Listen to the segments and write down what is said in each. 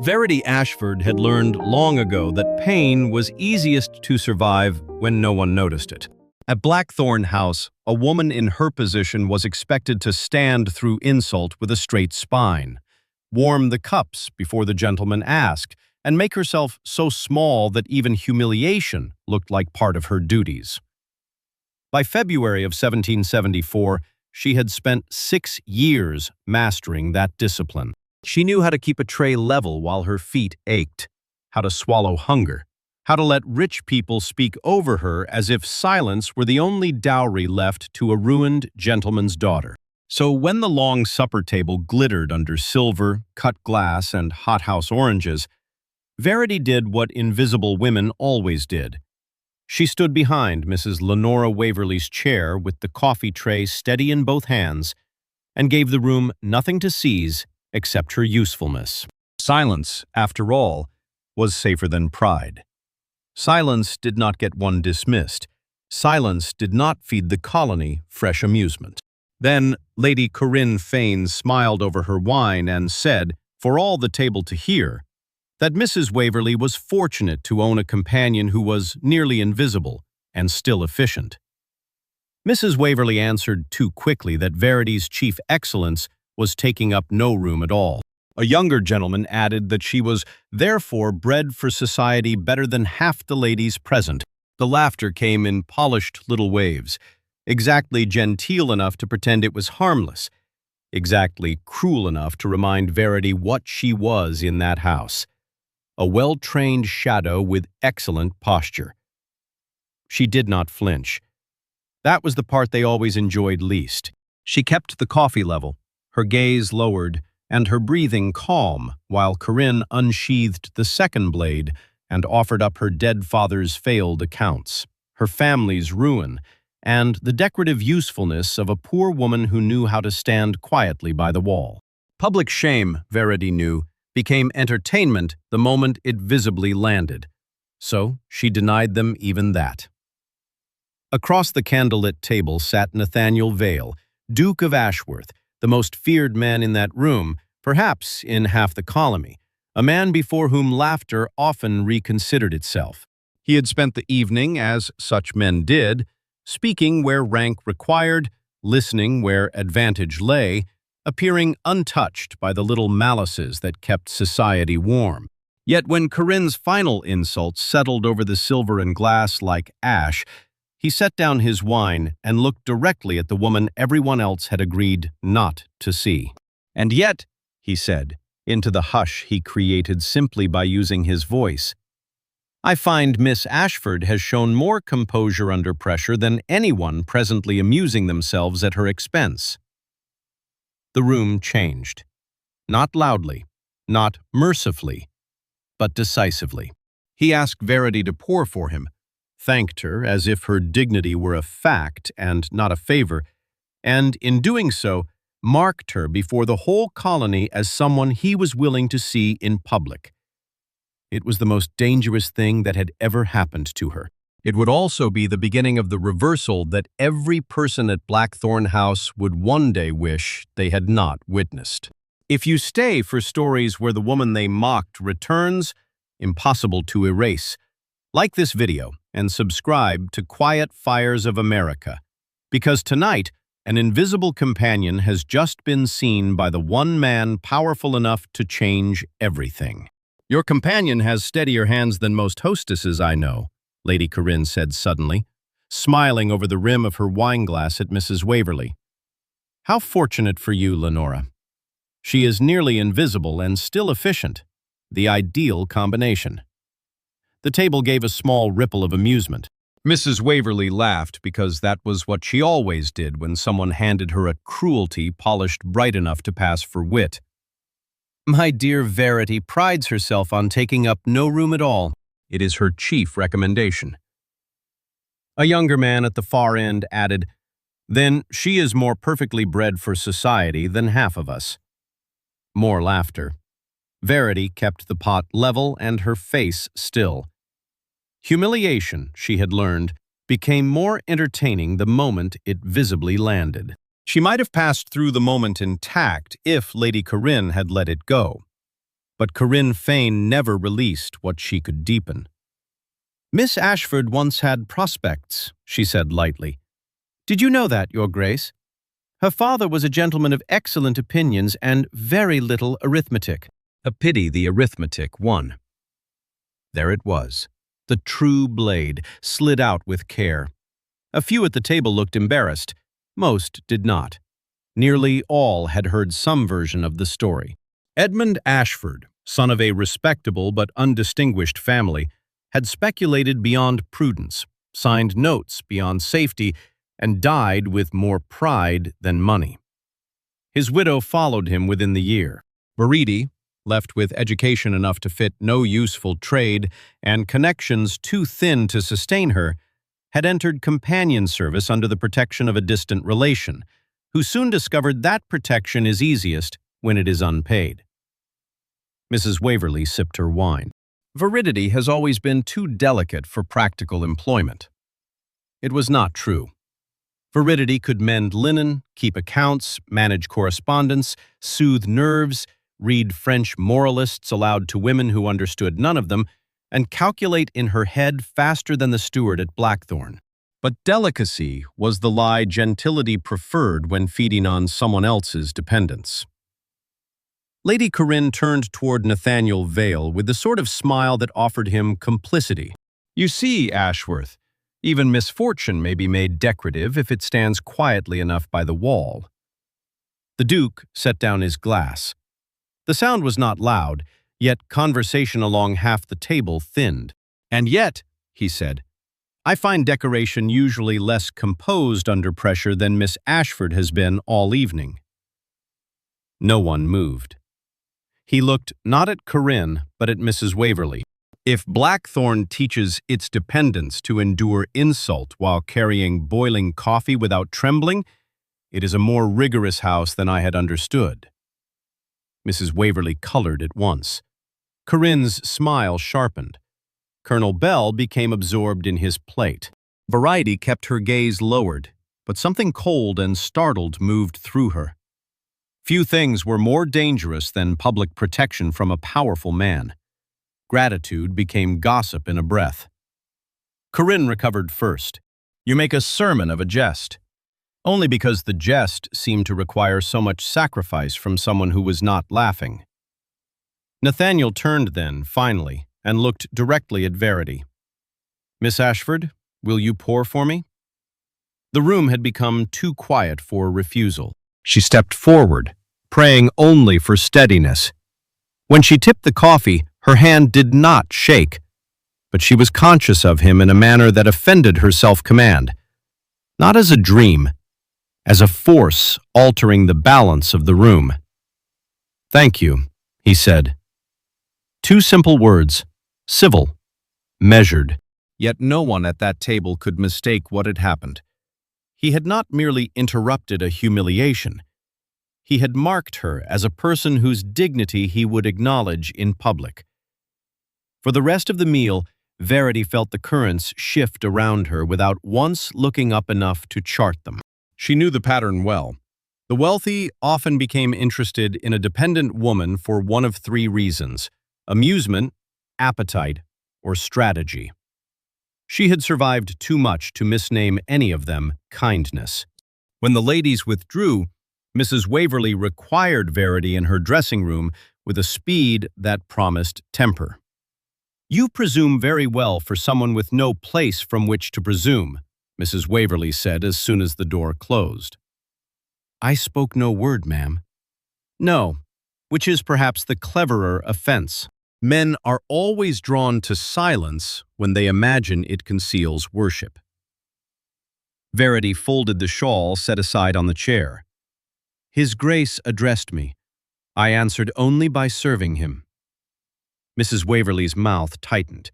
Varity Ashford had learned long ago that pain was easiest to survive when no one noticed it. At Blackthorn House, a woman in her position was expected to stand through insult with a straight spine, warm the cups before the gentleman asked, and make herself so small that even humiliation looked like part of her duties. By February of 1774, she had spent 6 years mastering that discipline. She knew how to keep a tray level while her feet ached, how to swallow hunger, how to let rich people speak over her as if silence were the only dowry left to a ruined gentleman's daughter. So when the long supper table glittered under silver, cut glass, and hothouse oranges, Verity did what invisible women always did. She stood behind Mrs. Lenora Waverley's chair with the coffee tray steady in both hands and gave the room nothing to seize except her usefulness. Silence, after all, was safer than pride. Silence did not get one dismissed. Silence did not feed the colony fresh amusement. Then Lady Corinne Fane smiled over her wine and said, for all the table to hear, that Mrs. Waverley was fortunate to own a companion who was nearly invisible and still efficient. Mrs. Waverley answered too quickly that Verity's chief excellence was taking up no room at all. A younger gentleman added that she was therefore bred for society better than half the ladies present. The laughter came in polished little waves, exactly genteel enough to pretend it was harmless, exactly cruel enough to remind Verity what she was in that house. A well-trained shadow with excellent posture. She did not flinch. That was the part they always enjoyed least. She kept the coffee level, her gaze lowered, and her breathing calm, while Corinne unsheathed the second blade and offered up her dead father's failed accounts, her family's ruin, and the decorative usefulness of a poor woman who knew how to stand quietly by the wall. Public shame, Verity knew, became entertainment the moment it visibly landed, so she denied them even that. Across the candlelit table sat Nathaniel Vale, Duke of Ashworth, the most feared man in that room, perhaps in half the colony, a man before whom laughter often reconsidered itself. He had spent the evening, as such men did, speaking where rank required, listening where advantage lay, appearing untouched by the little malices that kept society warm. Yet when Corinne's final insults settled over the silver and glass like ash, he set down his wine and looked directly at the woman everyone else had agreed not to see. "And yet," he said, into the hush he created simply by using his voice, "I find Miss Ashford has shown more composure under pressure than anyone presently amusing themselves at her expense." The room changed. Not loudly, not mercifully, but decisively. He asked Verity to pour for him, thanked her as if her dignity were a fact and not a favor, and in doing so, marked her before the whole colony as someone he was willing to see in public. It was the most dangerous thing that had ever happened to her. It would also be the beginning of the reversal that every person at Blackthorn House would one day wish they had not witnessed. If you stay for stories where the woman they mocked returns, impossible to erase. Like this video and subscribe to Quiet Fires of America, because tonight, an invisible companion has just been seen by the one man powerful enough to change everything. "Your companion has steadier hands than most hostesses I know," Lady Corinne said suddenly, smiling over the rim of her wineglass at Mrs. Waverley. "How fortunate for you, Lenora. She is nearly invisible and still efficient, the ideal combination." The table gave a small ripple of amusement. Mrs. Waverley laughed because that was what she always did when someone handed her a cruelty polished bright enough to pass for wit. "My dear Verity prides herself on taking up no room at all. It is her chief recommendation." A younger man at the far end added, "Then she is more perfectly bred for society than half of us." More laughter. Verity kept the pot level and her face still. Humiliation, she had learned, became more entertaining the moment it visibly landed. She might have passed through the moment intact if Lady Corinne had let it go. but Corinne Fane never released what she could deepen. "Miss Ashford once had prospects," she said lightly. "Did you know that, Your Grace? Her father was a gentleman of excellent opinions and very little arithmetic." A pity the arithmetic won. There it was, the true blade, slid out with care. A few at the table looked embarrassed. Most did not. Nearly all had heard some version of the story. Edmund Ashford, son of a respectable but undistinguished family, had speculated beyond prudence, signed notes beyond safety, and died with more pride than money. His widow followed him within the year. Varity, left with education enough to fit no useful trade and connections too thin to sustain her, had entered companion service under the protection of a distant relation, who soon discovered that protection is easiest when it is unpaid. Mrs. Waverley sipped her wine. Veridity has always been too delicate for practical employment. It was not true. Veridity could mend linen, keep accounts, manage correspondence, soothe nerves, read French moralists aloud to women who understood none of them, and calculate in her head faster than the steward at Blackthorn. But delicacy was the lie gentility preferred when feeding on someone else's dependence. Lady Corinne turned toward Nathaniel Vale with the sort of smile that offered him complicity. "You see, Ashworth, even misfortune may be made decorative if it stands quietly enough by the wall." The Duke set down his glass. The sound was not loud, yet conversation along half the table thinned. "And yet," he said, "I find decoration usually less composed under pressure than Miss Ashford has been all evening." No one moved. He looked not at Corinne, but at Mrs. Waverley. "If Blackthorn teaches its dependents to endure insult while carrying boiling coffee without trembling, it is a more rigorous house than I had understood." Mrs. Waverley colored at once. Corinne's smile sharpened. Colonel Bell became absorbed in his plate. Variety kept her gaze lowered, but something cold and startled moved through her. Few things were more dangerous than public protection from a powerful man. Gratitude became gossip in a breath. Corinne recovered first. "You make a sermon of a jest." Only because the jest seemed to require so much sacrifice from someone who was not laughing. Nathaniel turned then, finally, and looked directly at Verity. "Miss Ashford, will you pour for me?" The room had become too quiet for refusal. She stepped forward, praying only for steadiness. When she tipped the coffee, her hand did not shake, but she was conscious of him in a manner that offended her self-command. Not as a dream, as a force altering the balance of the room. "Thank you," he said. Two simple words, civil, measured. Yet no one at that table could mistake what had happened. He had not merely interrupted a humiliation. He had marked her as a person whose dignity he would acknowledge in public. For the rest of the meal, Verity felt the currents shift around her without once looking up enough to chart them. She knew the pattern well. The wealthy often became interested in a dependent woman for one of three reasons: amusement, appetite, or strategy. She had survived too much to misname any of them kindness. When the ladies withdrew, Mrs. Waverley required Verity in her dressing room with a speed that promised temper. "You presume very well for someone with no place from which to presume," Mrs. Waverley said as soon as the door closed. "I spoke no word, ma'am." "No, which is perhaps the cleverer offense. Men are always drawn to silence when they imagine it conceals worship." Verity folded the shawl set aside on the chair. "His Grace addressed me. I answered only by serving him." Mrs. Waverley's mouth tightened.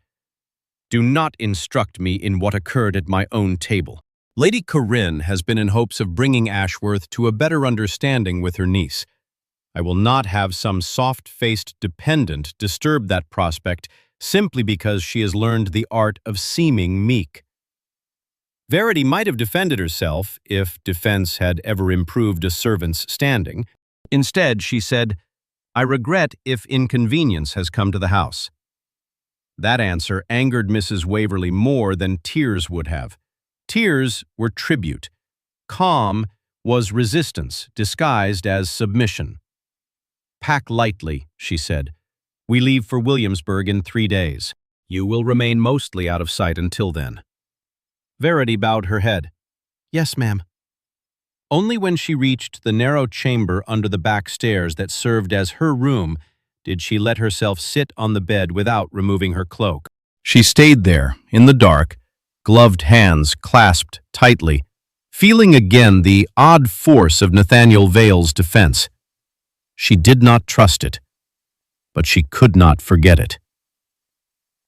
"Do not instruct me in what occurred at my own table." Lady Corinne has been in hopes of bringing Ashworth to a better understanding with her niece. I will not have some soft-faced dependent disturb that prospect simply because she has learned the art of seeming meek. Verity might have defended herself if defense had ever improved a servant's standing. Instead, she said, I regret if inconvenience has come to the house." That answer angered Mrs. Waverley more than tears would have. Tears were tribute. Calm was resistance, disguised as submission. "Pack lightly," she said. "We leave for Williamsburg in 3 days. You will remain mostly out of sight until then." Verity bowed her head. "Yes, ma'am." Only when she reached the narrow chamber under the back stairs that served as her room did she let herself sit on the bed without removing her cloak. She stayed there, in the dark, gloved hands clasped tightly, feeling again the odd force of Nathaniel Vale's defense. She did not trust it, but she could not forget it.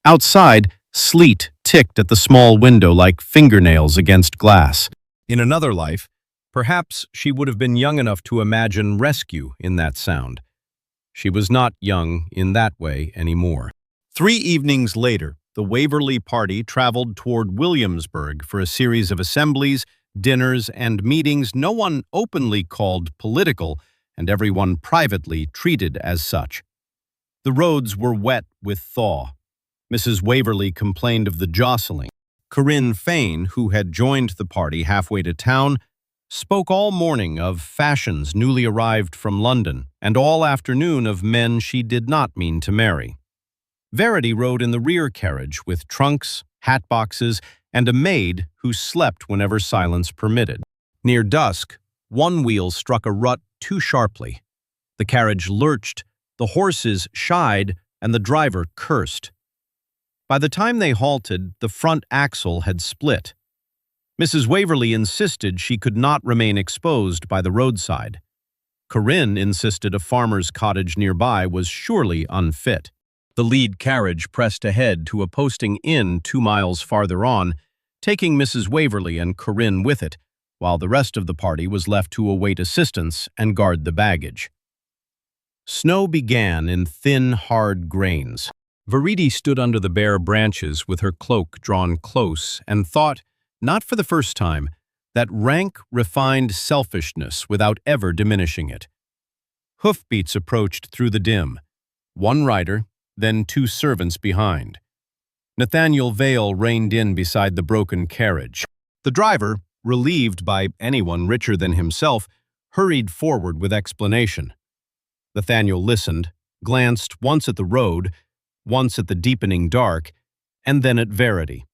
Outside, sleet ticked at the small window like fingernails against glass. In another life, perhaps she would have been young enough to imagine rescue in that sound. She was not young in that way anymore. 3 evenings later, the Waverley party traveled toward Williamsburg for a series of assemblies, dinners, and meetings no one openly called political and everyone privately treated as such. The roads were wet with thaw. Mrs. Waverley complained of the jostling. Corinne Fane, who had joined the party halfway to town, spoke all morning of fashions newly arrived from London and all afternoon of men she did not mean to marry. Verity rode in the rear carriage with trunks, hat boxes, and a maid who slept whenever silence permitted. Near dusk, one wheel struck a rut too sharply. The carriage lurched, the horses shied, and the driver cursed. By the time they halted, the front axle had split. Mrs. Waverley insisted she could not remain exposed by the roadside. Corinne insisted a farmer's cottage nearby was surely unfit. The lead carriage pressed ahead to a posting inn 2 miles farther on, taking Mrs. Waverley and Corinne with it, while the rest of the party was left to await assistance and guard the baggage. Snow began in thin, hard grains. Varity stood under the bare branches with her cloak drawn close and thought, not for the first time, that rank, refined selfishness without ever diminishing it. Hoofbeats approached through the dim. One rider, then 2 servants behind. Nathaniel Vale reined in beside the broken carriage. The driver, relieved by anyone richer than himself, hurried forward with explanation. Nathaniel listened, glanced once at the road, once at the deepening dark, and then at Verity.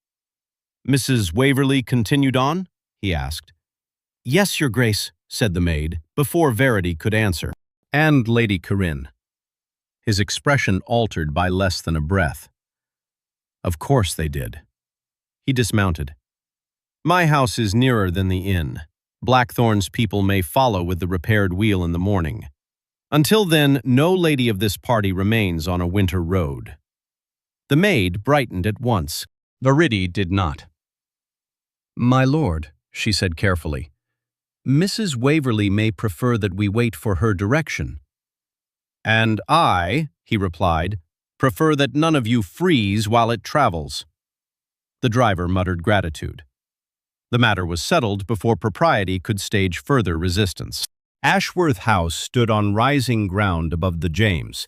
"Mrs. Waverley continued on?" he asked. "Yes, your grace," said the maid, before Verity could answer. "And Lady Corinne." His expression altered by less than a breath. "Of course they did." He dismounted. "My house is nearer than the inn. Blackthorn's people may follow with the repaired wheel in the morning. Until then, no lady of this party remains on a winter road." The maid brightened at once. Varity did not. "My lord," she said carefully, "Mrs. Waverley may prefer that we wait for her direction." "And I," he replied, "prefer that none of you freeze while it travels." The driver muttered gratitude. The matter was settled before propriety could stage further resistance. Ashworth House stood on rising ground above the James,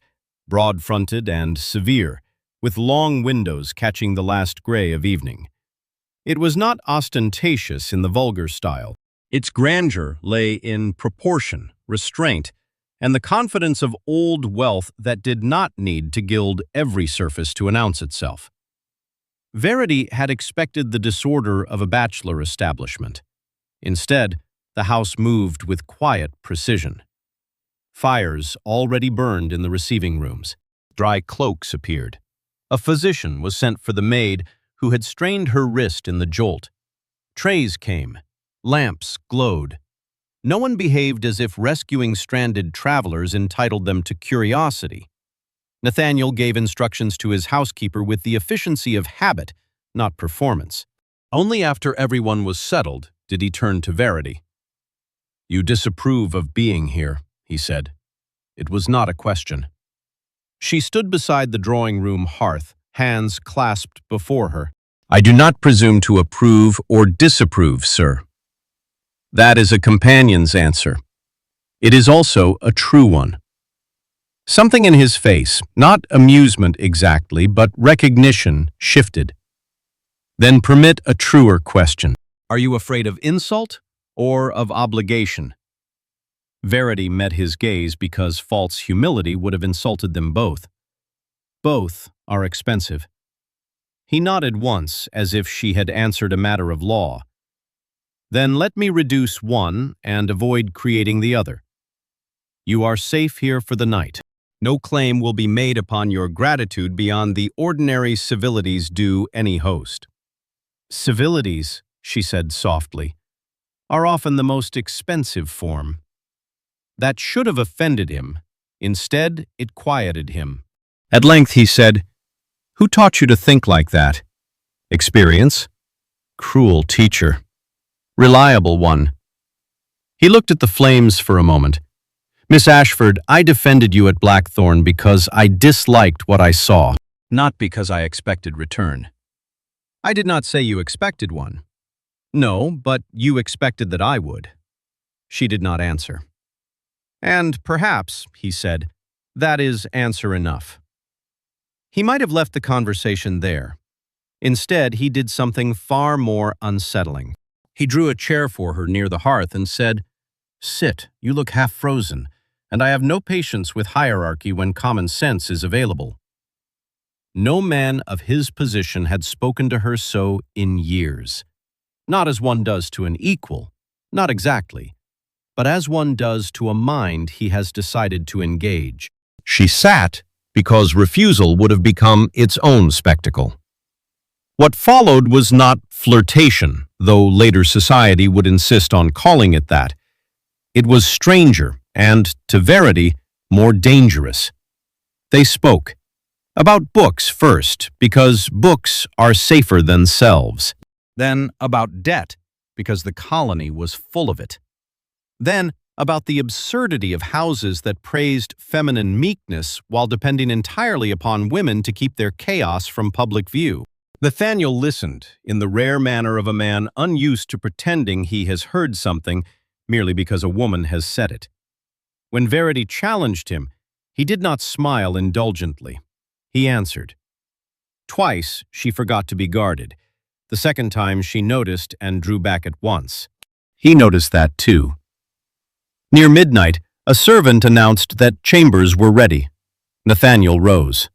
broad-fronted and severe, with long windows catching the last gray of evening. It was not ostentatious in the vulgar style. Its grandeur lay in proportion, restraint, and the confidence of old wealth that did not need to gild every surface to announce itself. Verity had expected the disorder of a bachelor establishment. Instead, the house moved with quiet precision. Fires already burned in the receiving rooms. Dry cloaks appeared. A physician was sent for the maid who had strained her wrist in the jolt. Trays came. Lamps glowed. No one behaved as if rescuing stranded travelers entitled them to curiosity. Nathaniel gave instructions to his housekeeper with the efficiency of habit, not performance. Only after everyone was settled did he turn to Verity. "You disapprove of being here," he said. It was not a question. She stood beside the drawing-room hearth, hands clasped before her. "I do not presume to approve or disapprove, sir. That is a companion's answer. It is also a true one." Something in his face, not amusement exactly, but recognition, shifted. Then permit a truer question. Are you afraid of insult or of obligation? Verity met his gaze because false humility would have insulted them both. Both are expensive. He nodded once, as if she had answered a matter of law. Then let me reduce one and avoid creating the other. You are safe here for the night. No claim will be made upon your gratitude beyond the ordinary civilities due any host. Civilities, she said softly, are often the most expensive form. That should have offended him. Instead, it quieted him. At length he said, "Who taught you to think like that?" "Experience." "Cruel teacher." "Reliable one." He looked at the flames for a moment. "Miss Ashford, I defended you at Blackthorn because I disliked what I saw, not because I expected return." "I did not say you expected one." "No, but you expected that I would." She did not answer. "And perhaps," he said, "that is answer enough." He might have left the conversation there. Instead, he did something far more unsettling. He drew a chair for her near the hearth and said, "Sit, you look half frozen, and I have no patience with hierarchy when common sense is available." No man of his position had spoken to her so in years. Not as one does to an equal, not exactly, but as one does to a mind he has decided to engage. She sat because refusal would have become its own spectacle. What followed was not flirtation, though later society would insist on calling it that. It was stranger and, to Verity, more dangerous. They spoke. About books first, because books are safer than selves. Then about debt, because the colony was full of it. Then about the absurdity of houses that praised feminine meekness while depending entirely upon women to keep their chaos from public view. Nathaniel listened, in the rare manner of a man unused to pretending he has heard something merely because a woman has said it. When Verity challenged him, he did not smile indulgently. He answered. Twice she forgot to be guarded. The second time she noticed and drew back at once. He noticed that too. Near midnight, a servant announced that chambers were ready. Nathaniel rose.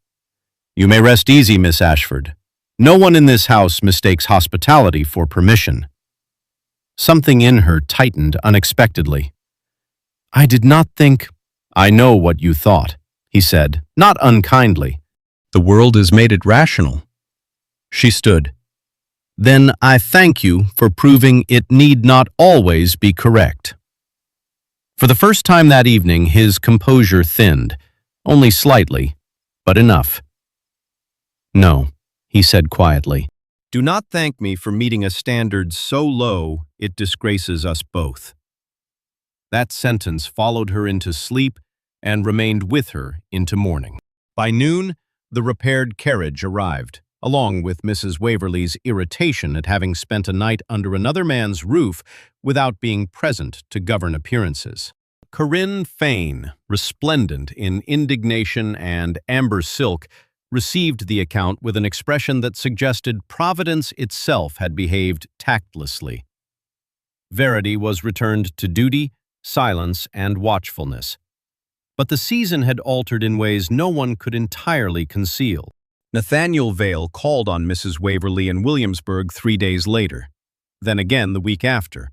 "You may rest easy, Miss Ashford. No one in this house mistakes hospitality for permission." Something in her tightened unexpectedly. "I did not think—" "I know what you thought," he said, not unkindly. "The world has made it rational." She stood. "Then I thank you for proving it need not always be correct." For the first time that evening, his composure thinned, only slightly, but enough. "No," he said quietly. "Do not thank me for meeting a standard so low it disgraces us both." That sentence followed her into sleep and remained with her into morning. By noon, the repaired carriage arrived, along with Mrs. Waverley's irritation at having spent a night under another man's roof without being present to govern appearances. Corinne Fane, resplendent in indignation and amber silk, received the account with an expression that suggested Providence itself had behaved tactlessly. Verity was returned to duty, silence, and watchfulness. But the season had altered in ways no one could entirely conceal. Nathaniel Vale called on Mrs. Waverley in Williamsburg 3 days later, then again the week after,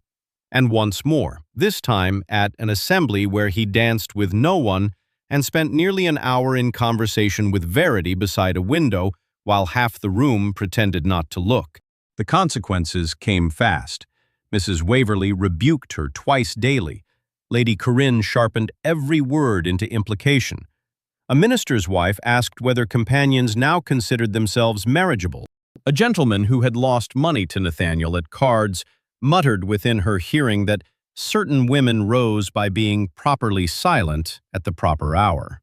and once more, this time at an assembly where he danced with no one and spent nearly an hour in conversation with Verity beside a window while half the room pretended not to look. The consequences came fast. Mrs. Waverley rebuked her twice daily. Lady Corinne sharpened every word into implication. A minister's wife asked whether companions now considered themselves marriageable. A gentleman who had lost money to Nathaniel at cards muttered within her hearing that certain women rose by being properly silent at the proper hour.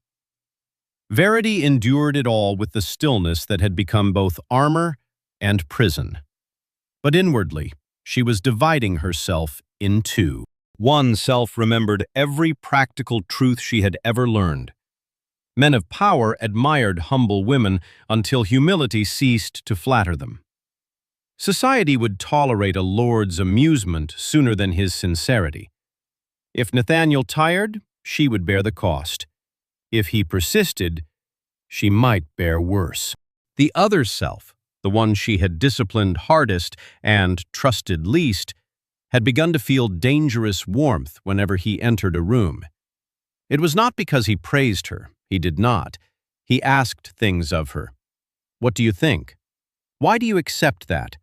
Verity endured it all with the stillness that had become both armor and prison. But inwardly, she was dividing herself in two. One self remembered every practical truth she had ever learned. Men of power admired humble women until humility ceased to flatter them. Society would tolerate a lord's amusement sooner than his sincerity. If Nathaniel tired, she would bear the cost. If he persisted, she might bear worse. The other self, the one she had disciplined hardest and trusted least, had begun to feel dangerous warmth whenever he entered a room. It was not because he praised her. He did not. He asked things of her. What do you think? Why do you accept that?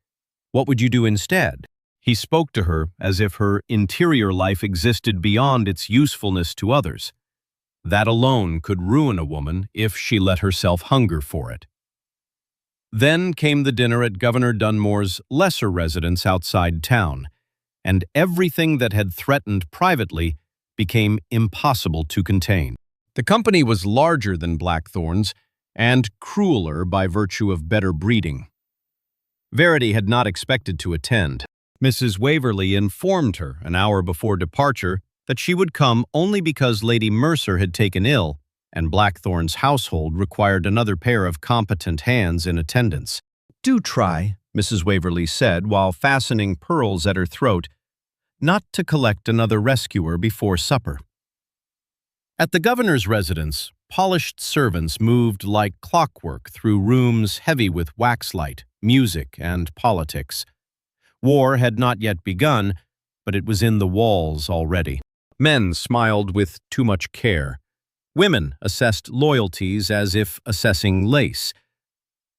What would you do instead? He spoke to her as if her interior life existed beyond its usefulness to others. That alone could ruin a woman if she let herself hunger for it. Then came the dinner at Governor Dunmore's lesser residence outside town, and everything that had threatened privately became impossible to contain. The company was larger than Blackthorn's and crueler by virtue of better breeding. Varity had not expected to attend. Mrs. Waverley informed her an hour before departure that she would come only because Lady Mercer had taken ill and Blackthorn's household required another pair of competent hands in attendance. "Do try," Mrs. Waverley said while fastening pearls at her throat, "not to collect another rescuer before supper." At the governor's residence, polished servants moved like clockwork through rooms heavy with waxlight, music, and politics. War had not yet begun, but it was in the walls already. Men smiled with too much care. Women assessed loyalties as if assessing lace.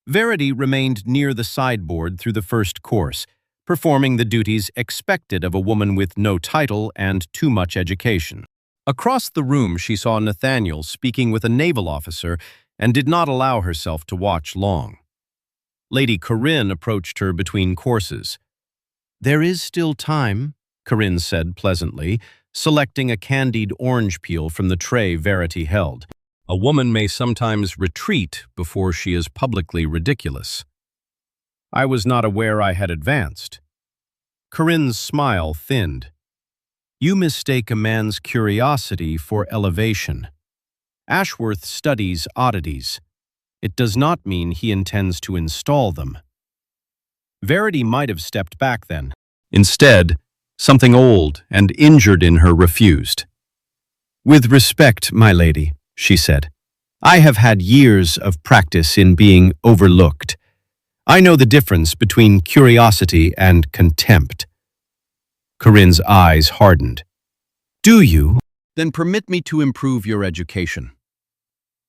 Varity remained near the sideboard through the first course, performing the duties expected of a woman with no title and too much education. Across the room she saw Nathaniel speaking with a naval officer and did not allow herself to watch long. Lady Corinne approached her between courses. "There is still time," Corinne said pleasantly, selecting a candied orange peel from the tray Varity held. "A woman may sometimes retreat before she is publicly ridiculous." "I was not aware I had advanced." Corinne's smile thinned. "You mistake a man's curiosity for elevation. Ashworth studies oddities. It does not mean he intends to install them." Varity might have stepped back then. Instead, something old and injured in her refused. "With respect, my lady," she said, "I have had years of practice in being overlooked. I know the difference between curiosity and contempt." Corinne's eyes hardened. "Do you? Then permit me to improve your education."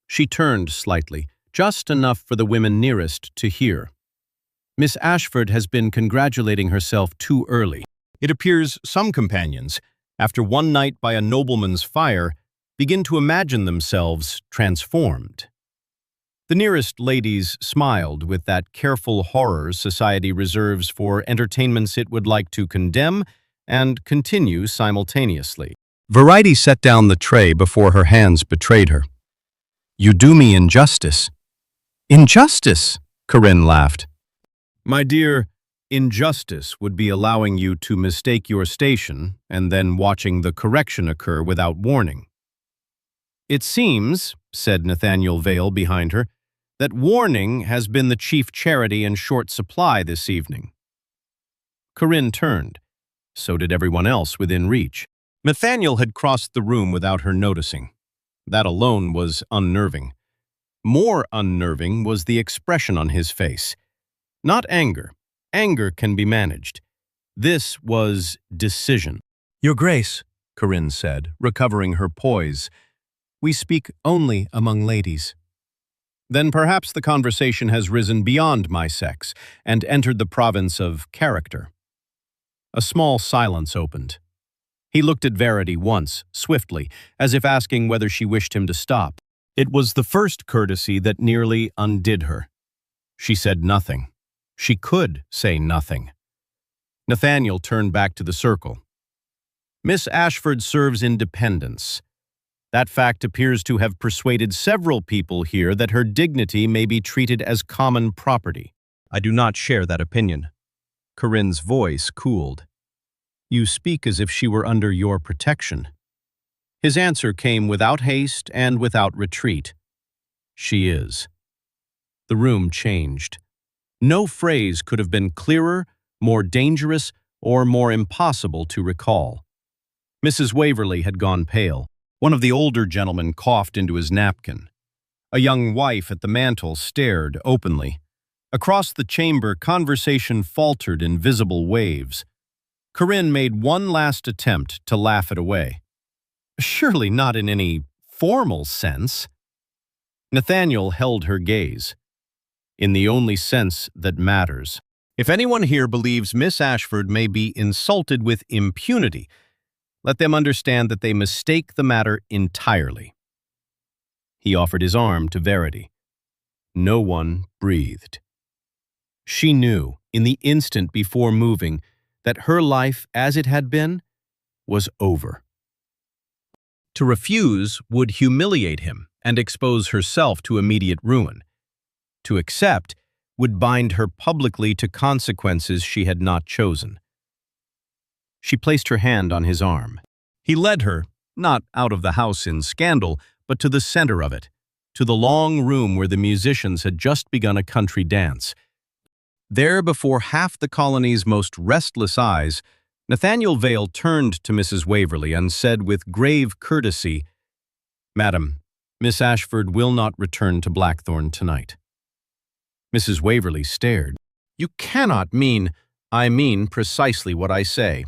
She turned slightly, just enough for the women nearest to hear. "Miss Ashford has been congratulating herself too early. It appears some companions, after one night by a nobleman's fire, begin to imagine themselves transformed." The nearest ladies smiled with that careful horror society reserves for entertainments it would like to condemn and continue simultaneously. Variety set down the tray before her hands betrayed her. "You do me injustice." "Injustice?" Corinne laughed. "My dear, injustice would be allowing you to mistake your station and then watching the correction occur without warning." "It seems," said Nathaniel Vale behind her, "that warning has been the chief charity in short supply this evening." Corinne turned. So did everyone else within reach. Nathaniel had crossed the room without her noticing. That alone was unnerving. More unnerving was the expression on his face. Not anger. Anger can be managed. This was decision. "Your Grace," Corinne said, recovering her poise, "we speak only among ladies." "Then perhaps the conversation has risen beyond my sex and entered the province of character." A small silence opened. He looked at Varity once, swiftly, as if asking whether she wished him to stop. It was the first courtesy that nearly undid her. She said nothing. She could say nothing. Nathaniel turned back to the circle. "Miss Ashford serves independence. That fact appears to have persuaded several people here that her dignity may be treated as common property." "I do not share that opinion." Corinne's voice cooled. "You speak as if she were under your protection." His answer came without haste and without retreat. She is. The room changed. No phrase could have been clearer, more dangerous, or more impossible to recall. Mrs. Waverley had gone pale. One of the older gentlemen coughed into his napkin. A young wife at the mantel stared openly. Across the chamber, conversation faltered in visible waves. Corinne made one last attempt to laugh it away. Surely not in any formal sense. Nathaniel held her gaze. In the only sense that matters. If anyone here believes Miss Ashford may be insulted with impunity, let them understand that they mistake the matter entirely. He offered his arm to Varity. No one breathed. She knew, in the instant before moving, that her life, as it had been, was over. To refuse would humiliate him and expose herself to immediate ruin. To accept would bind her publicly to consequences she had not chosen. She placed her hand on his arm. He led her, not out of the house in scandal, but to the center of it, to the long room where the musicians had just begun a country dance. There, before half the colony's most restless eyes, Nathaniel Vale turned to Mrs. Waverley and said with grave courtesy, "Madam, Miss Ashford will not return to Blackthorn tonight." Mrs. Waverley stared. "You cannot mean—" "I mean precisely what I say."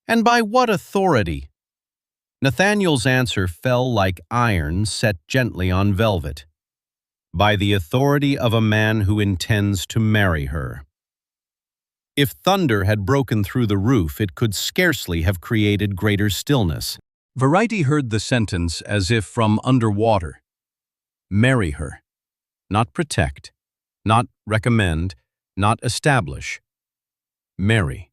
"And by what authority?" Nathaniel's answer fell like iron set gently on velvet. "By the authority of a man who intends to marry her." If thunder had broken through the roof, it could scarcely have created greater stillness. Varity heard the sentence as if from underwater. Marry her. Not protect. Not recommend. Not establish. Marry.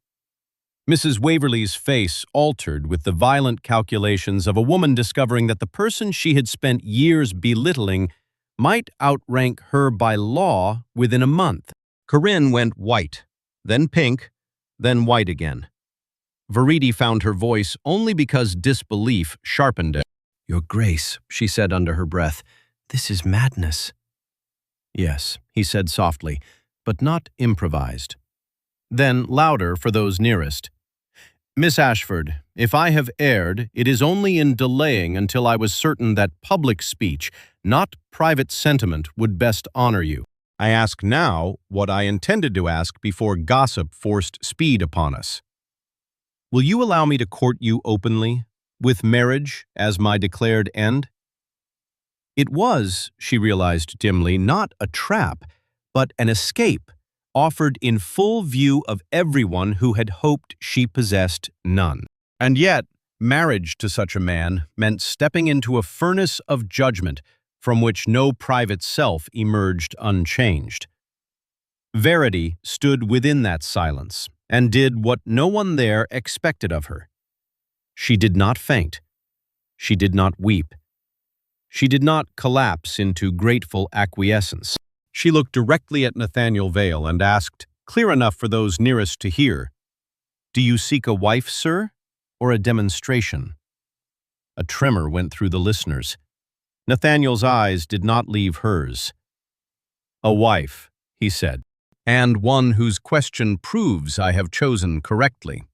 Mrs. Waverley's face altered with the violent calculations of a woman discovering that the person she had spent years belittling might outrank her by law within a month. Corinne went white, then pink, then white again. Varity found her voice only because disbelief sharpened it. "Your Grace," she said under her breath, "this is madness." "Yes," he said softly, but not improvised. Then, louder for those nearest, "Miss Ashford, if I have erred, it is only in delaying until I was certain that public speech, not private sentiment, would best honor you. I ask now what I intended to ask before gossip forced speed upon us. Will you allow me to court you openly, with marriage as my declared end?" It was, she realized dimly, not a trap, but an escape, offered in full view of everyone who had hoped she possessed none. And yet, marriage to such a man meant stepping into a furnace of judgment from which no private self emerged unchanged. Varity stood within that silence and did what no one there expected of her. She did not faint. She did not weep. She did not collapse into grateful acquiescence. She looked directly at Nathaniel Vale and asked, clear enough for those nearest to hear, "Do you seek a wife, sir, or a demonstration?" A tremor went through the listeners. Nathaniel's eyes did not leave hers. "A wife," he said, "and one whose question proves I have chosen correctly."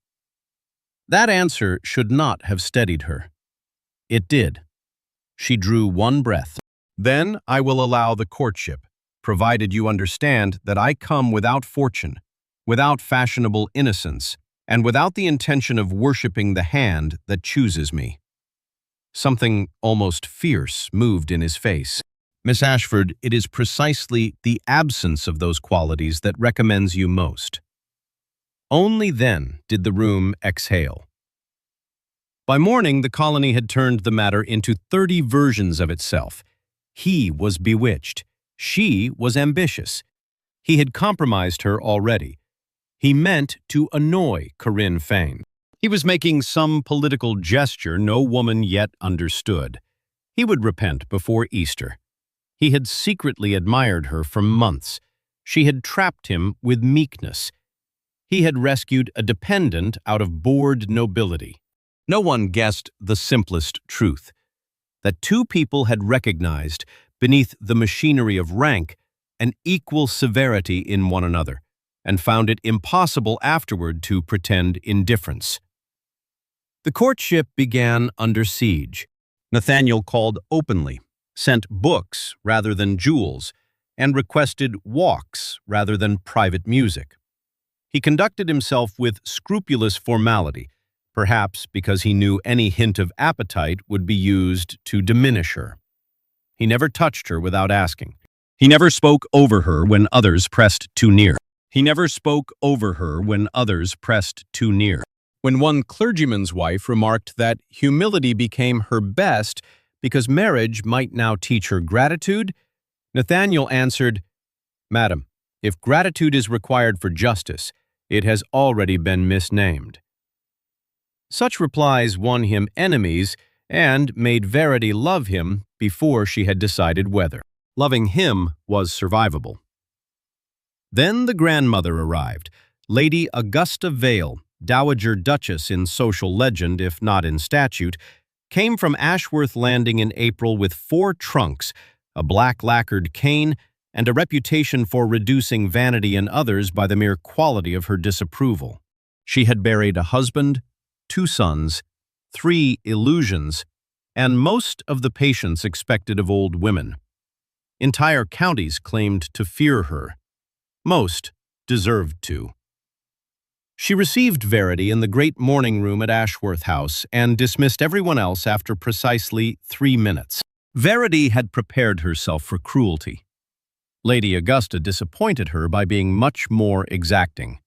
That answer should not have steadied her. It did. She drew one breath. "Then I will allow the courtship, provided you understand that I come without fortune, without fashionable innocence, and without the intention of worshipping the hand that chooses me." Something almost fierce moved in his face. "Miss Ashford, it is precisely the absence of those qualities that recommends you most." Only then did the room exhale. By morning, the colony had turned the matter into 30 versions of itself. He was bewitched. She was ambitious. He had compromised her already. He meant to annoy Corinne Fane. He was making some political gesture no woman yet understood. He would repent before Easter. He had secretly admired her for months. She had trapped him with meekness. He had rescued a dependent out of bored nobility. No one guessed the simplest truth, that two people had recognized beneath the machinery of rank, an equal severity in one another, and found it impossible afterward to pretend indifference. The courtship began under siege. Nathaniel called openly, sent books rather than jewels, and requested walks rather than private music. He conducted himself with scrupulous formality, perhaps because he knew any hint of appetite would be used to diminish her. He never touched her without asking. He never spoke over her when others pressed too near. He never spoke over her when others pressed too near. When one clergyman's wife remarked that humility became her best because marriage might now teach her gratitude, Nathaniel answered, "Madam, if gratitude is required for justice, it has already been misnamed." Such replies won him enemies and made Varity love him before she had decided whether. Loving him was survivable. Then the grandmother arrived, Lady Augusta Vale, Dowager Duchess in social legend if not in statute, came from Ashworth Landing in April with 4 trunks, a black lacquered cane, and a reputation for reducing vanity in others by the mere quality of her disapproval. She had buried a husband, 2 sons, 3 illusions, and most of the patience expected of old women. Entire counties claimed to fear her. Most deserved to. She received Varity in the great morning room at Ashworth House and dismissed everyone else after precisely 3 minutes. Varity had prepared herself for cruelty. Lady Augusta disappointed her by being much more exacting.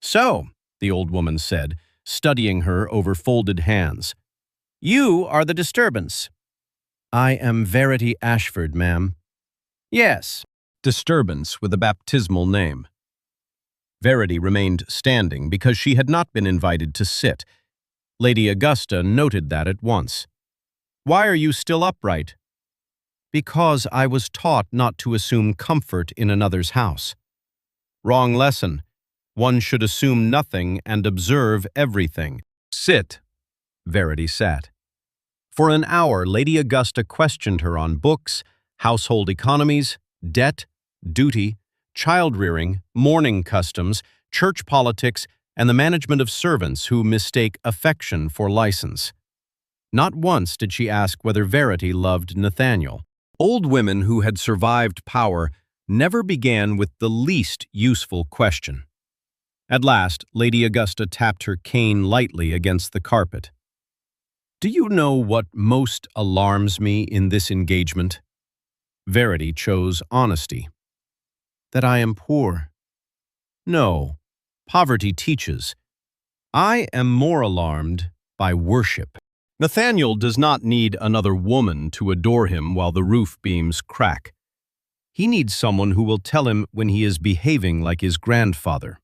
"So," the old woman said, studying her over folded hands, "you are the disturbance." "I am Varity Ashford, ma'am." "Yes." Disturbance with a baptismal name. Varity remained standing because she had not been invited to sit. Lady Augusta noted that at once. "Why are you still upright?" "Because I was taught not to assume comfort in another's house." "Wrong lesson. One should assume nothing and observe everything." "Sit." Varity sat. For an hour, Lady Augusta questioned her on books, household economies, debt, duty, child-rearing, mourning customs, church politics, and the management of servants who mistake affection for license. Not once did she ask whether Varity loved Nathaniel. Old women who had survived power never began with the least useful question. At last, Lady Augusta tapped her cane lightly against the carpet. "Do you know what most alarms me in this engagement?" Varity chose honesty. "That I am poor." "No, poverty teaches. I am more alarmed by worship. Nathaniel does not need another woman to adore him while the roof beams crack. He needs someone who will tell him when he is behaving like his grandfather."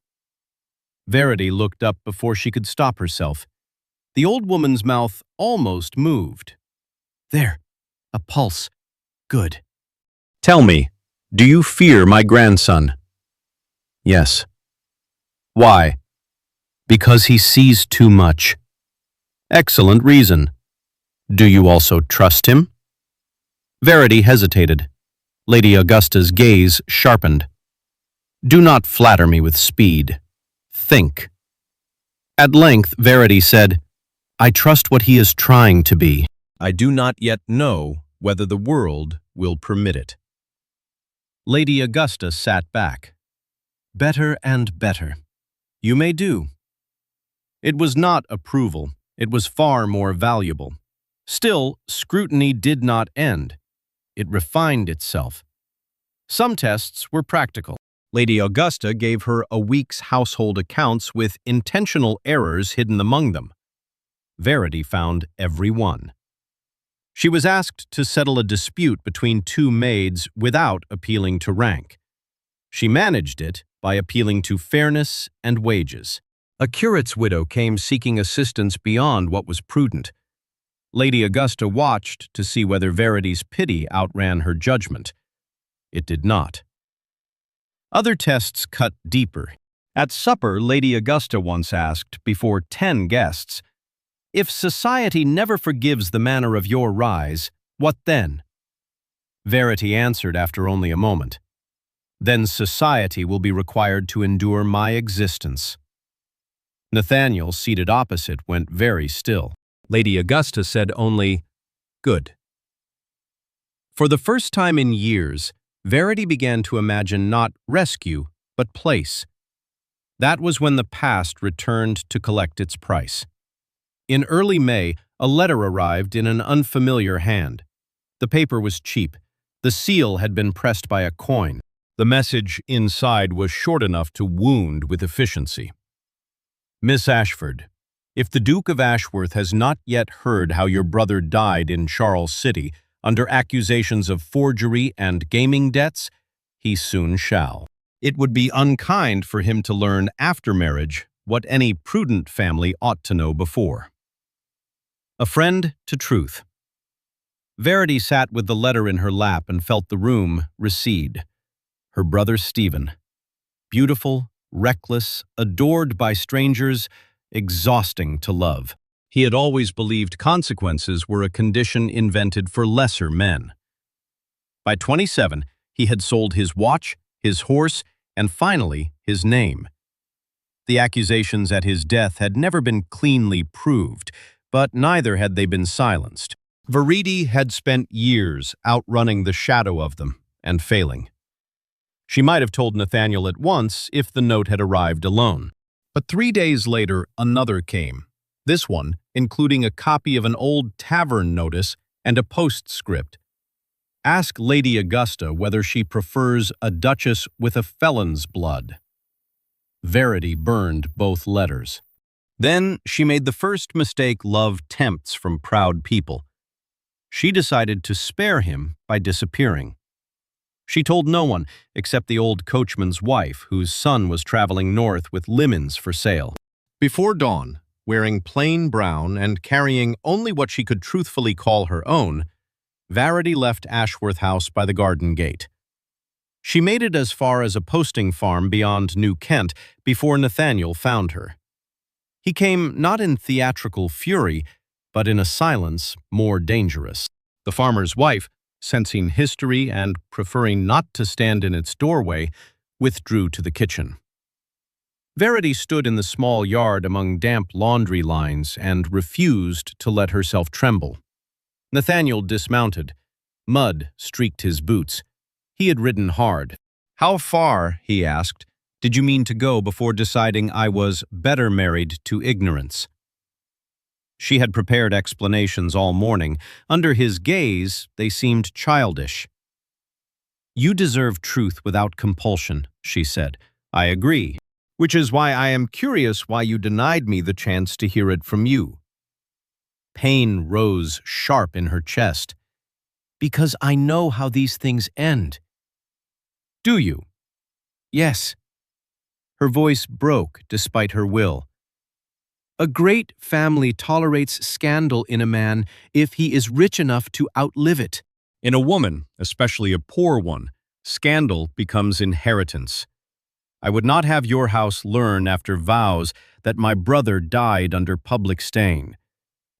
Varity looked up before she could stop herself. The old woman's mouth almost moved. "There, a pulse. Good. Tell me, do you fear my grandson?" "Yes." "Why?" "Because he sees too much." "Excellent reason. Do you also trust him?" Varity hesitated. Lady Augusta's gaze sharpened. "Do not flatter me with speed. Think." At length, Varity said, "I trust what he is trying to be. I do not yet know whether the world will permit it." Lady Augusta sat back. "Better and better. You may do." It was not approval. It was far more valuable. Still, scrutiny did not end. It refined itself. Some tests were practical. Lady Augusta gave her a week's household accounts with intentional errors hidden among them. Varity found every one. She was asked to settle a dispute between 2 maids without appealing to rank. She managed it by appealing to fairness and wages. A curate's widow came seeking assistance beyond what was prudent. Lady Augusta watched to see whether Verity's pity outran her judgment. It did not. Other tests cut deeper. At supper, Lady Augusta once asked, before 10 guests, "If society never forgives the manner of your rise, what then?" Verity answered after only a moment. Then society will be required to endure my existence. Nathaniel, seated opposite, went very still. Lady Augusta said only, "Good." For the first time in years, Verity began to imagine not rescue, but place. That was when the past returned to collect its price. In early May, a letter arrived in an unfamiliar hand. The paper was cheap. The seal had been pressed by a coin. The message inside was short enough to wound with efficiency. Miss Ashford, if the Duke of Ashworth has not yet heard how your brother died in Charles City under accusations of forgery and gaming debts, he soon shall. It would be unkind for him to learn after marriage what any prudent family ought to know before. A friend to truth. Verity sat with the letter in her lap and felt the room recede. Her brother Stephen. Beautiful, reckless, adored by strangers, exhausting to love. He had always believed consequences were a condition invented for lesser men. By 27, he had sold his watch, his horse, and finally, his name. The accusations at his death had never been cleanly proved, but neither had they been silenced. Varity had spent years outrunning the shadow of them and failing. She might have told Nathaniel at once if the note had arrived alone. But 3 days later, another came. This one, including a copy of an old tavern notice and a postscript. Ask Lady Augusta whether she prefers a duchess with a felon's blood. Verity burned both letters. Then she made the first mistake love tempts from proud people. She decided to spare him by disappearing. She told no one except the old coachman's wife, whose son was traveling north with lemons for sale. Before dawn, wearing plain brown and carrying only what she could truthfully call her own, Varity left Ashworth House by the garden gate. She made it as far as a posting farm beyond New Kent before Nathaniel found her. He came not in theatrical fury, but in a silence more dangerous. The farmer's wife, sensing history and preferring not to stand in its doorway, withdrew to the kitchen. Verity stood in the small yard among damp laundry lines and refused to let herself tremble. Nathaniel dismounted. Mud streaked his boots. He had ridden hard. "How far," he asked, "did you mean to go before deciding I was better married to ignorance?" She had prepared explanations all morning. Under his gaze, they seemed childish. "You deserve truth without compulsion," she said. "I agree, which is why I am curious why you denied me the chance to hear it from you." Pain rose sharp in her chest. "Because I know how these things end." "Do you?" "Yes." Her voice broke despite her will. "A great family tolerates scandal in a man if he is rich enough to outlive it. In a woman, especially a poor one, scandal becomes inheritance. I would not have your house learn after vows that my brother died under public stain.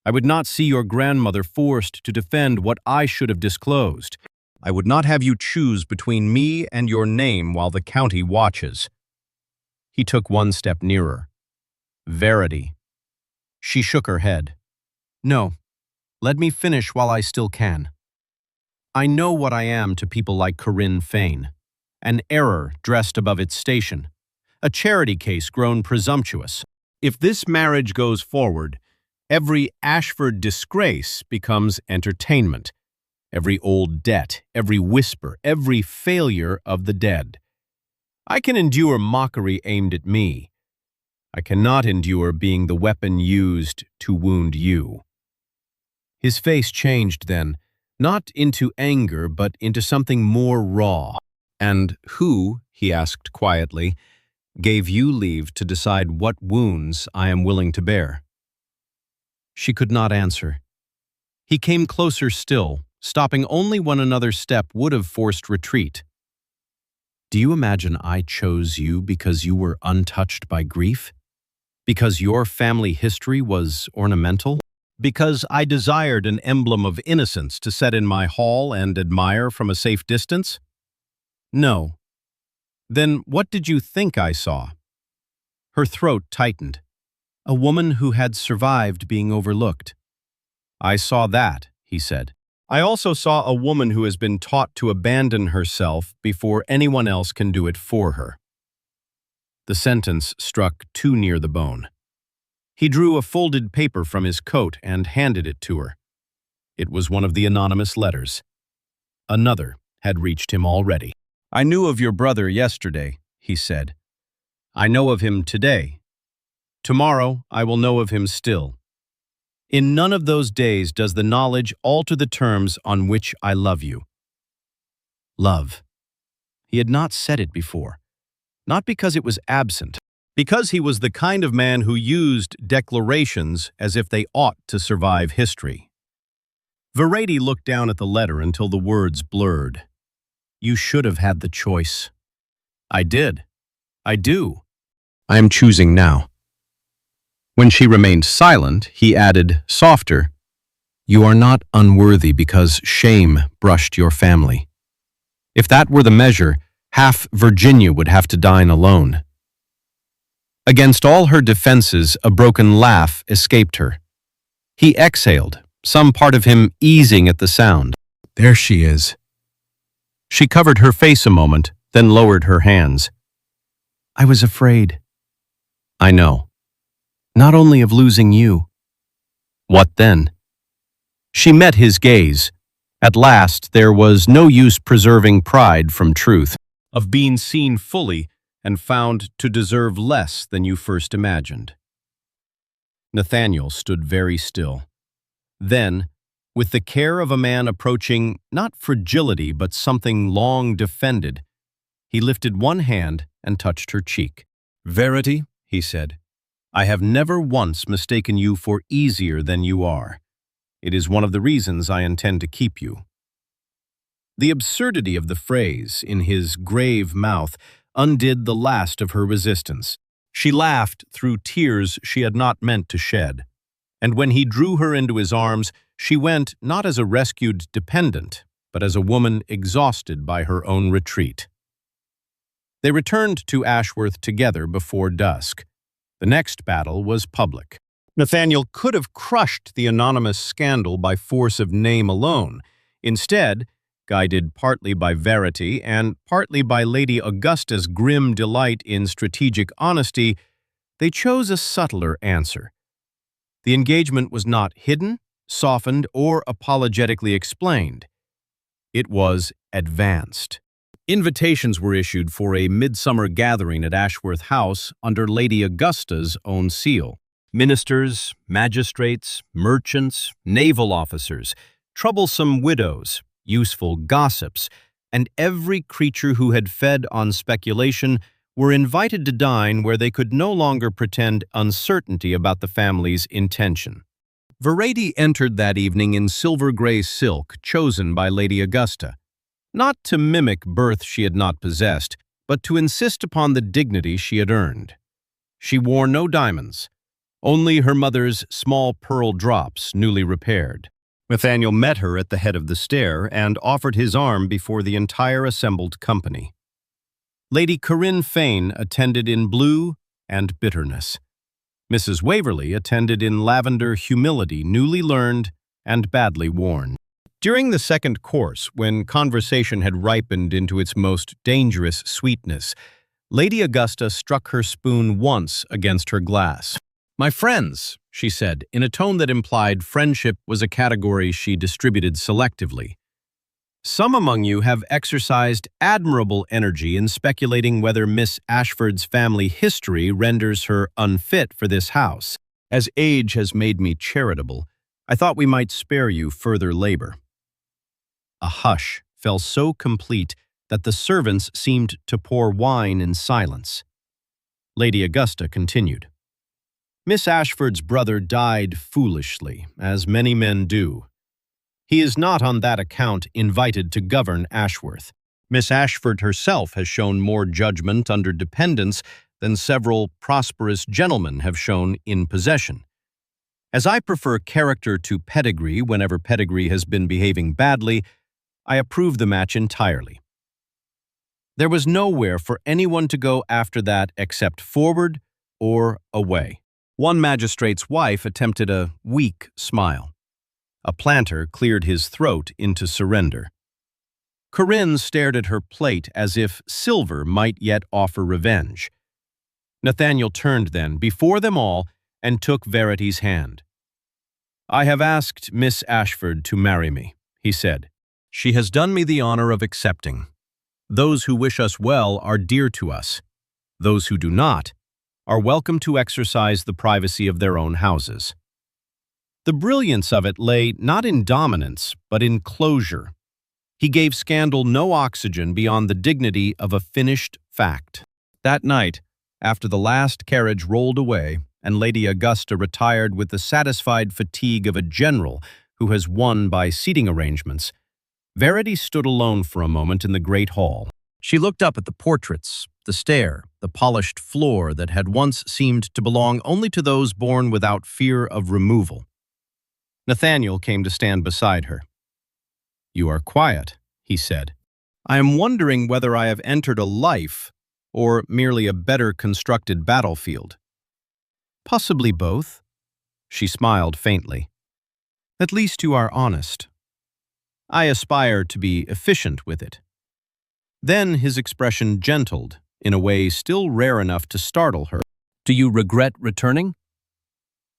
I would not see your grandmother forced to defend what I should have disclosed. I would not have you choose between me and your name while the county watches." He took one step nearer. "Verity." She shook her head. "No, let me finish while I still can. I know what I am to people like Corinne Fane. An error dressed above its station. A charity case grown presumptuous. If this marriage goes forward, every Ashford disgrace becomes entertainment. Every old debt, every whisper, every failure of the dead. I can endure mockery aimed at me. I cannot endure being the weapon used to wound you." His face changed then, not into anger, but into something more raw. "And who," he asked quietly, "gave you leave to decide what wounds I am willing to bear?" She could not answer. He came closer still, stopping only when another step would have forced retreat. "Do you imagine I chose you because you were untouched by grief? Because your family history was ornamental? Because I desired an emblem of innocence to set in my hall and admire from a safe distance? No. Then what did you think I saw? Her throat tightened. A woman who had survived being overlooked. I saw that, he said. I also saw a woman who has been taught to abandon herself before anyone else can do it for her. The sentence struck too near the bone. He drew a folded paper from his coat and handed it to her. It was one of the anonymous letters. Another had reached him already. I knew of your brother yesterday, he said. I know of him today. Tomorrow I will know of him still. In none of those days does the knowledge alter the terms on which I love you. Love. He had not said it before. Not because it was absent, because he was the kind of man who used declarations as if they ought to survive history. Varity looked down at the letter until the words blurred. You should have had the choice. I did. I do. I am choosing now. When she remained silent, he added, softer, You are not unworthy because shame brushed your family. If that were the measure, half Virginia would have to dine alone. Against all her defenses, a broken laugh escaped her. He exhaled, some part of him easing at the sound. There she is. She covered her face a moment, then lowered her hands. I was afraid. I know. Not only of losing you. What then? She met his gaze. At last, there was no use preserving pride from truth, of being seen fully and found to deserve less than you first imagined. Nathaniel stood very still. Then, with the care of a man approaching not fragility but something long defended, he lifted one hand and touched her cheek. Verity, he said, I have never once mistaken you for easier than you are. It is one of the reasons I intend to keep you. The absurdity of the phrase in his grave mouth undid the last of her resistance. She laughed through tears she had not meant to shed. And when he drew her into his arms, she went not as a rescued dependent, but as a woman exhausted by her own retreat. They returned to Ashworth together before dusk. The next battle was public. Nathaniel could have crushed the anonymous scandal by force of name alone. Instead, guided partly by Verity and partly by Lady Augusta's grim delight in strategic honesty, they chose a subtler answer. The engagement was not hidden, softened, or apologetically explained. It was advanced. Invitations were issued for a midsummer gathering at Ashworth House under Lady Augusta's own seal. Ministers, magistrates, merchants, naval officers, troublesome widows, useful gossips, and every creature who had fed on speculation were invited to dine where they could no longer pretend uncertainty about the family's intention. Varity entered that evening in silver-gray silk chosen by Lady Augusta, not to mimic birth she had not possessed, but to insist upon the dignity she had earned. She wore no diamonds, only her mother's small pearl drops newly repaired. Nathaniel met her at the head of the stair and offered his arm before the entire assembled company. Lady Corinne Fane attended in blue and bitterness. Mrs. Waverley attended in lavender humility newly learned and badly worn. During the second course, when conversation had ripened into its most dangerous sweetness, Lady Augusta struck her spoon once against her glass. "My friends," she said, in a tone that implied friendship was a category she distributed selectively, "some among you have exercised admirable energy in speculating whether Miss Ashford's family history renders her unfit for this house. As age has made me charitable, I thought we might spare you further labor." A hush fell so complete that the servants seemed to pour wine in silence. Lady Augusta continued. "Miss Ashford's brother died foolishly, as many men do. He is not on that account invited to govern Ashworth. Miss Ashford herself has shown more judgment under dependence than several prosperous gentlemen have shown in possession. As I prefer character to pedigree whenever pedigree has been behaving badly, I approve the match entirely. There was nowhere for anyone to go after that except forward or away. One magistrate's wife attempted a weak smile. A planter cleared his throat into surrender. Corinne stared at her plate as if silver might yet offer revenge. Nathaniel turned then, before them all, and took Verity's hand. "I have asked Miss Ashford to marry me," he said. "She has done me the honor of accepting. Those who wish us well are dear to us. Those who do not are welcome to exercise the privacy of their own houses." The brilliance of it lay not in dominance, but in closure. He gave scandal no oxygen beyond the dignity of a finished fact. That night, after the last carriage rolled away and Lady Augusta retired with the satisfied fatigue of a general who has won by seating arrangements, Verity stood alone for a moment in the great hall. She looked up at the portraits, the stair, the polished floor that had once seemed to belong only to those born without fear of removal. Nathaniel came to stand beside her. "You are quiet," he said. "I am wondering whether I have entered a life or merely a better constructed battlefield." "Possibly both." She smiled faintly. "At least you are honest." "I aspire to be efficient with it." Then his expression gentled, in a way still rare enough to startle her. "Do you regret returning?"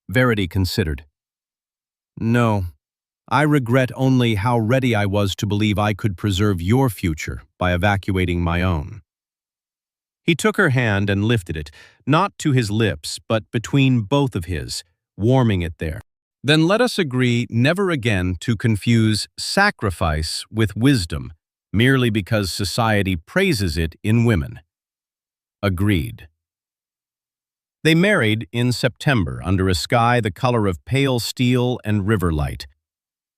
Verity considered. "No. I regret only how ready I was to believe I could preserve your future by evacuating my own." He took her hand and lifted it, not to his lips, but between both of his, warming it there. "Then let us agree never again to confuse sacrifice with wisdom, merely because society praises it in women." Agreed. They married in September under a sky the color of pale steel and river light.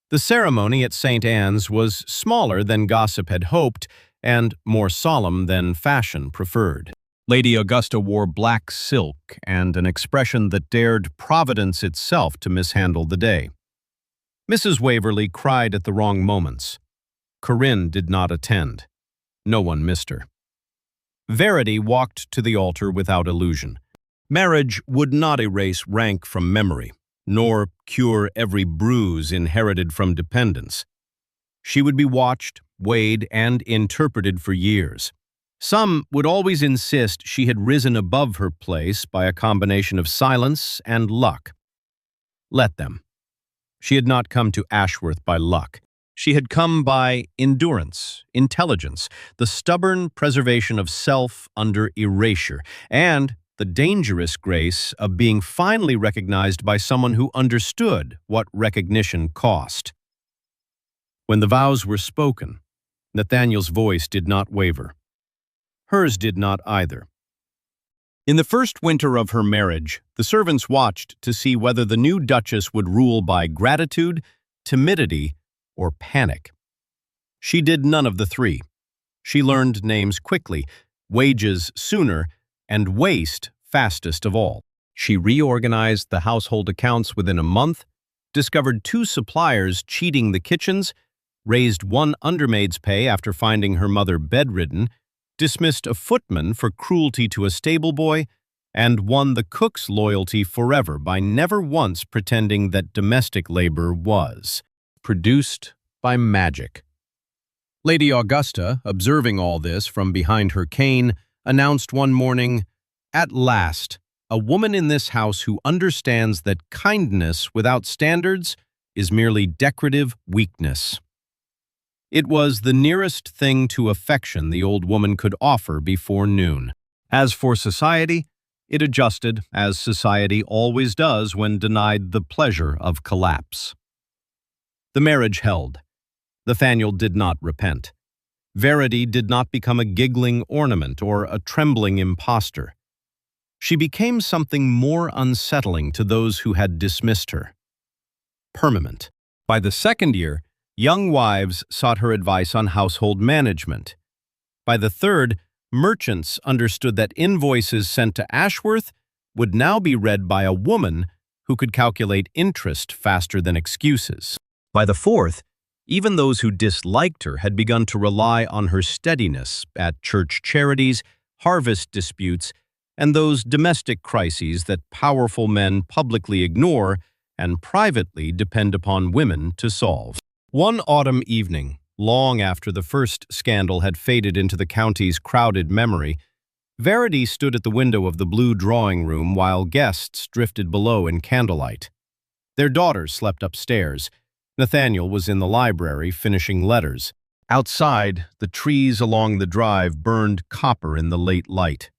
The ceremony at St. Anne's was smaller than gossip had hoped and more solemn than fashion preferred. Lady Augusta wore black silk and an expression that dared Providence itself to mishandle the day. Mrs. Waverley cried at the wrong moments. Corinne did not attend. No one missed her. Verity walked to the altar without illusion. Marriage would not erase rank from memory, nor cure every bruise inherited from dependence. She would be watched, weighed, and interpreted for years. Some would always insist she had risen above her place by a combination of silence and luck. Let them. She had not come to Ashworth by luck. She had come by endurance, intelligence, the stubborn preservation of self under erasure, and the dangerous grace of being finally recognized by someone who understood what recognition cost. When the vows were spoken, Nathaniel's voice did not waver. Hers did not either. In the first winter of her marriage, the servants watched to see whether the new duchess would rule by gratitude, timidity, or panic. She did none of the three. She learned names quickly, wages sooner, and waste fastest of all. She reorganized the household accounts within a month, discovered 2 suppliers cheating the kitchens, raised one undermaid's pay after finding her mother bedridden, dismissed a footman for cruelty to a stable boy, and won the cook's loyalty forever by never once pretending that domestic labor was produced by magic. Lady Augusta, observing all this from behind her cane, announced one morning, "At last, a woman in this house who understands that kindness without standards is merely decorative weakness." It was the nearest thing to affection the old woman could offer before noon. As for society, it adjusted, as society always does when denied the pleasure of collapse. The marriage held. Nathaniel did not repent. Verity did not become a giggling ornament or a trembling impostor. She became something more unsettling to those who had dismissed her. Permanent. By the second year, young wives sought her advice on household management. By the third, merchants understood that invoices sent to Ashworth would now be read by a woman who could calculate interest faster than excuses. By the fourth, even those who disliked her had begun to rely on her steadiness at church charities, harvest disputes, and those domestic crises that powerful men publicly ignore and privately depend upon women to solve. One autumn evening, long after the first scandal had faded into the county's crowded memory, Varity stood at the window of the blue drawing room while guests drifted below in candlelight. Their daughters slept upstairs. Nathaniel was in the library finishing letters. Outside, the trees along the drive burned copper in the late light.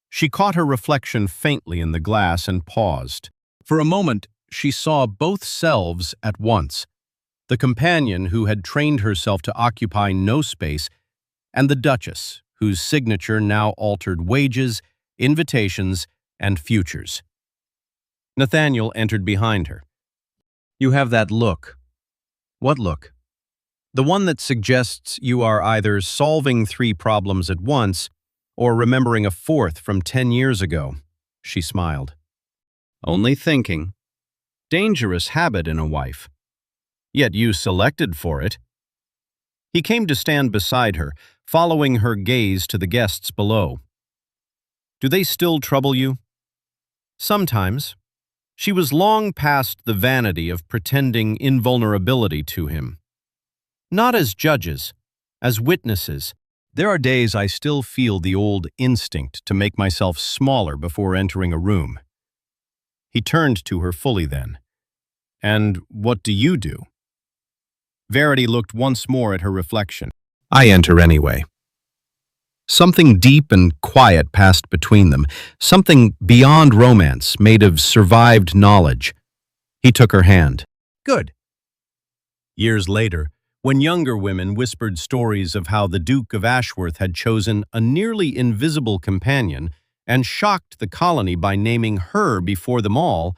She caught her reflection faintly in the glass and paused. For a moment, she saw both selves at once: the companion who had trained herself to occupy no space, and the Duchess, whose signature now altered wages, invitations, and futures. Nathaniel entered behind her. "You have that look." "What look?" "The one that suggests you are either solving 3 problems at once or remembering a 4th from 10 years ago," she smiled. "Only thinking. Dangerous habit in a wife. Yet you selected for it." He came to stand beside her, following her gaze to the guests below. "Do they still trouble you?" "Sometimes." She was long past the vanity of pretending invulnerability to him. "Not as judges, as witnesses. There are days I still feel the old instinct to make myself smaller before entering a room." He turned to her fully then. "And what do you do?" Varity looked once more at her reflection. "I enter anyway." Something deep and quiet passed between them, something beyond romance, made of survived knowledge. He took her hand. "Good." Years later, when younger women whispered stories of how the Duke of Ashworth had chosen a nearly invisible companion and shocked the colony by naming her before them all,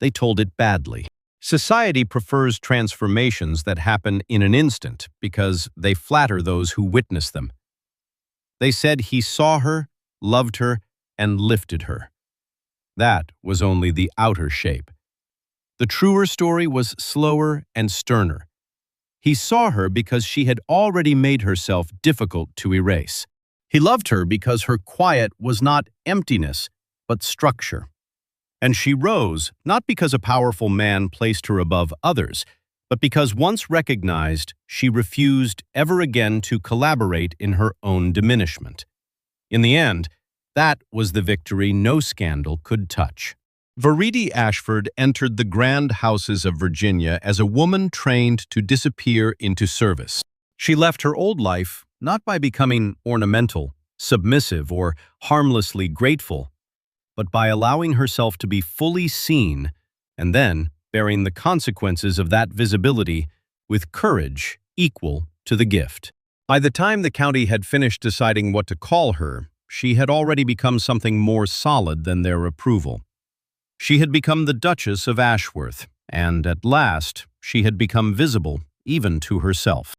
they told it badly. Society prefers transformations that happen in an instant because they flatter those who witness them. They said he saw her, loved her, and lifted her. That was only the outer shape. The truer story was slower and sterner. He saw her because she had already made herself difficult to erase. He loved her because her quiet was not emptiness, but structure. And she rose, not because a powerful man placed her above others, but because once recognized, she refused ever again to collaborate in her own diminishment. In the end, that was the victory no scandal could touch. Varity Ashford entered the grand houses of Virginia as a woman trained to disappear into service. She left her old life not by becoming ornamental, submissive, or harmlessly grateful, but by allowing herself to be fully seen and then bearing the consequences of that visibility with courage equal to the gift. By the time the county had finished deciding what to call her, she had already become something more solid than their approval. She had become the Duchess of Ashworth, and at last she had become visible even to herself.